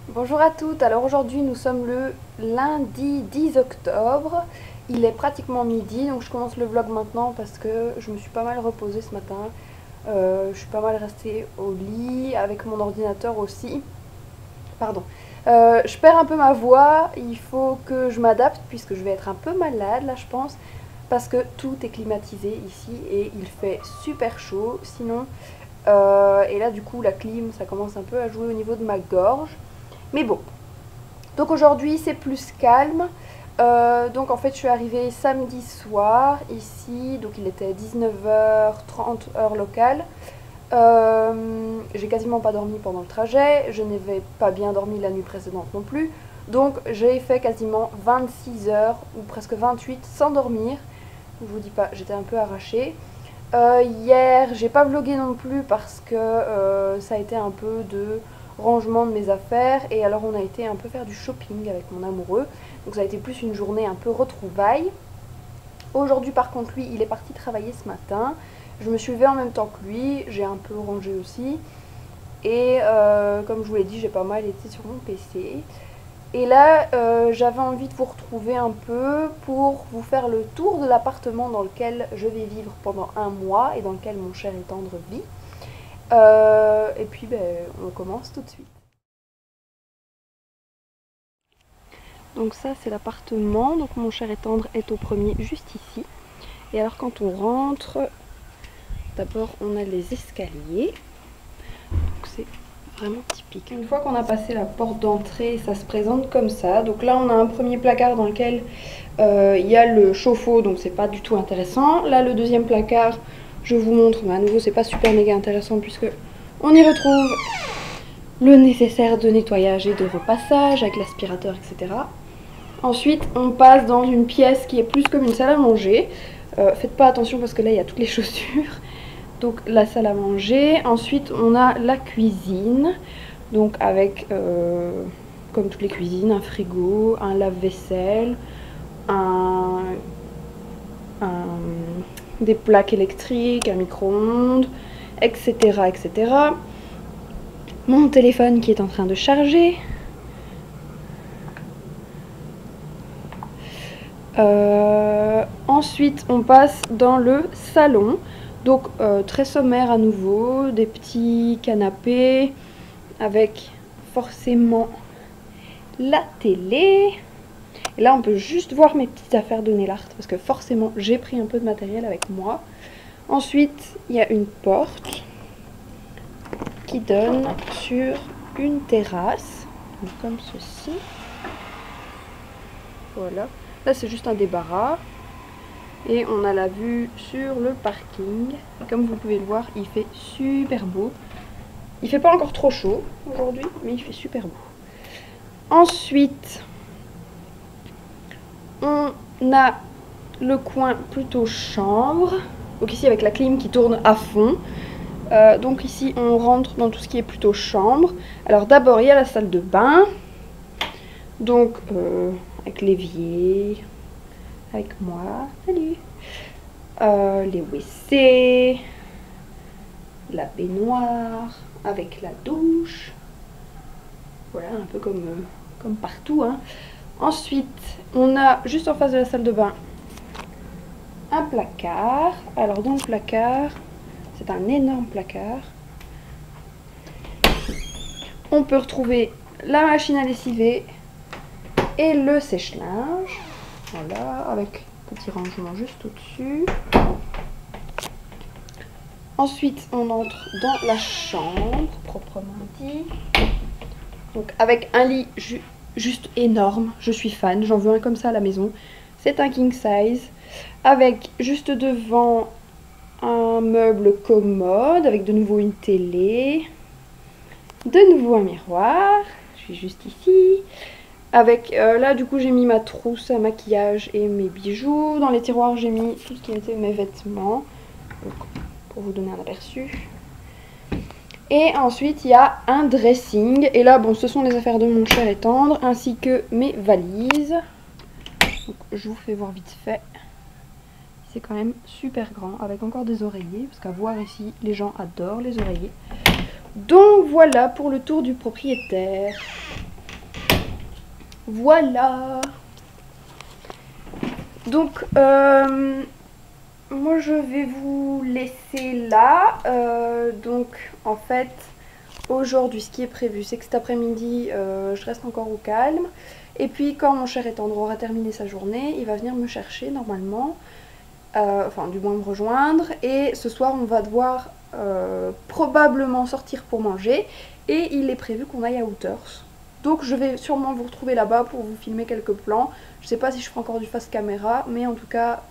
Bonjour à toutes, alors aujourd'hui nous sommes le lundi 10 octobre, il est pratiquement midi donc je commence le vlog maintenant parce que je me suis pas mal reposée ce matin, je suis pas mal restée au lit avec mon ordinateur aussi, pardon. Je perds un peu ma voix, il faut que je m'adapte puisque je vais être un peu malade là je pense parce que tout est climatisé ici et il fait super chaud sinon et là du coup la clim ça commence un peu à jouer au niveau de ma gorge. Mais bon, donc aujourd'hui c'est plus calme. Donc en fait je suis arrivée samedi soir ici, donc il était 19h30 heure locale. J'ai quasiment pas dormi pendant le trajet, je n'avais pas bien dormi la nuit précédente non plus. Donc j'ai fait quasiment 26 heures ou presque 28 sans dormir. Je vous dis pas, j'étais un peu arrachée. Hier, j'ai pas vlogué non plus parce que ça a été un peu de rangement de mes affaires et alors on a été un peu faire du shopping avec mon amoureux. Donc ça a été plus une journée un peu retrouvaille. Aujourd'hui par contre lui, il est parti travailler ce matin. Je me suis levée en même temps que lui, j'ai un peu rangé aussi. Et comme je vous l'ai dit, j'ai pas mal été sur mon PC. Et là, j'avais envie de vous retrouver un peu pour vous faire le tour de l'appartement dans lequel je vais vivre pendant un mois et dans lequel mon cher et tendre vit. Et puis, on commence tout de suite. Donc ça, c'est l'appartement. Donc mon cher et tendre est au premier, juste ici. Et alors quand on rentre, d'abord on a les escaliers. Donc c'est vraiment typique. Une fois qu'on a passé la porte d'entrée, ça se présente comme ça. Donc là, on a un premier placard dans lequel il y a le chauffe-eau, donc c'est pas du tout intéressant. Là, le deuxième placard, je vous montre, mais à nouveau, c'est pas super méga intéressant puisque on y retrouve le nécessaire de nettoyage et de repassage avec l'aspirateur, etc. Ensuite, on passe dans une pièce qui est plus comme une salle à manger. Faites pas attention parce que là, il y a toutes les chaussures. Donc la salle à manger. Ensuite, on a la cuisine. Donc avec, comme toutes les cuisines, un frigo, un lave-vaisselle, des plaques électriques, un micro-ondes, etc., etc. Mon téléphone qui est en train de charger. Ensuite, on passe dans le salon. Donc très sommaire à nouveau, des petits canapés avec forcément la télé. Et là, on peut juste voir mes petites affaires de nail art parce que forcément, j'ai pris un peu de matériel avec moi. Ensuite, il y a une porte qui donne sur une terrasse, donc comme ceci. Voilà. Là, c'est juste un débarras. Et on a la vue sur le parking. Comme vous pouvez le voir, il fait super beau. Il fait pas encore trop chaud aujourd'hui, mais il fait super beau. Ensuite, on a le coin plutôt chambre. Donc ici avec la clim qui tourne à fond. Donc ici on rentre dans tout ce qui est plutôt chambre. Alors d'abord il y a la salle de bain. Donc avec l'évier, avec moi, salut. Les WC, la baignoire, avec la douche. Voilà, un peu comme partout, hein. Ensuite, on a juste en face de la salle de bain un placard. Alors dans le placard, c'est un énorme placard. On peut retrouver la machine à lessiver et le sèche-linge. Voilà, avec petit rangement juste au-dessus. Ensuite, on entre dans la chambre, proprement dit. Donc avec un lit juste énorme, je suis fan, j'en veux un comme ça à la maison. C'est un king size, avec juste devant un meuble commode, avec de nouveau une télé, de nouveau un miroir, je suis juste ici. Avec, là du coup j'ai mis ma trousse à maquillage et mes bijoux. Dans les tiroirs j'ai mis tout ce qui était mes vêtements, donc, pour vous donner un aperçu. Et ensuite il y a un dressing. Et là bon ce sont les affaires de mon cher et tendre ainsi que mes valises. Donc, je vous fais voir vite fait. C'est quand même super grand avec encore des oreillers. Parce qu'à voir ici les gens adorent les oreillers. Donc voilà pour le tour du propriétaire. Voilà. Donc, moi je vais vous laisser là. Donc, en fait, aujourd'hui, ce qui est prévu, c'est que cet après-midi, je reste encore au calme. Et puis, quand mon cher et tendre aura terminé sa journée, il va venir me chercher normalement. Enfin, du moins me rejoindre. Et ce soir, on va devoir probablement sortir pour manger. Et il est prévu qu'on aille à Hooters. Donc je vais sûrement vous retrouver là-bas pour vous filmer quelques plans. Je sais pas si je ferai encore du face caméra, mais en tout cas,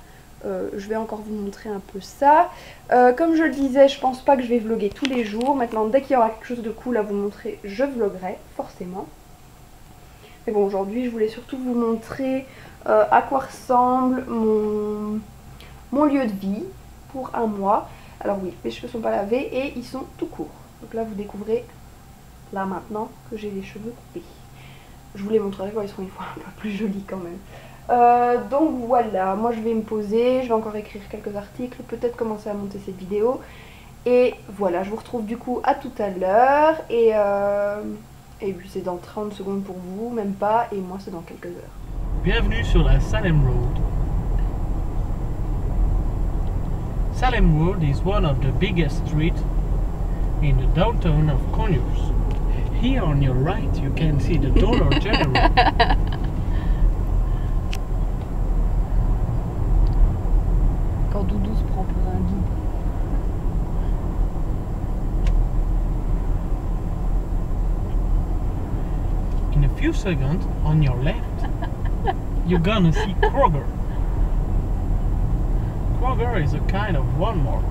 je vais encore vous montrer un peu ça. Comme je le disais, je pense pas que je vais vlogger tous les jours. Maintenant, dès qu'il y aura quelque chose de cool à vous montrer, je vloggerai, forcément. Mais bon, aujourd'hui, je voulais surtout vous montrer à quoi ressemble mon lieu de vie pour un mois. Alors oui, mes cheveux sont pas lavés et ils sont tout courts. Donc là, vous découvrez... là maintenant que j'ai les cheveux coupés. Je vous les montrerai quand ils seront une fois un peu plus jolis quand même. Donc voilà, moi je vais me poser, je vais encore écrire quelques articles, peut-être commencer à monter cette vidéo. Et voilà, je vous retrouve du coup à tout à l'heure. Et puis c'est dans 30 secondes pour vous, même pas, et moi c'est dans quelques heures. Bienvenue sur la Salem Road. Salem Road is one of the biggest streets in the downtown of Conyers. Here on your right you can see the Dollar General. Quand Doudou se prend pour un guide. In a few seconds on your left you're gonna see Kroger. Kroger is a kind of Walmart.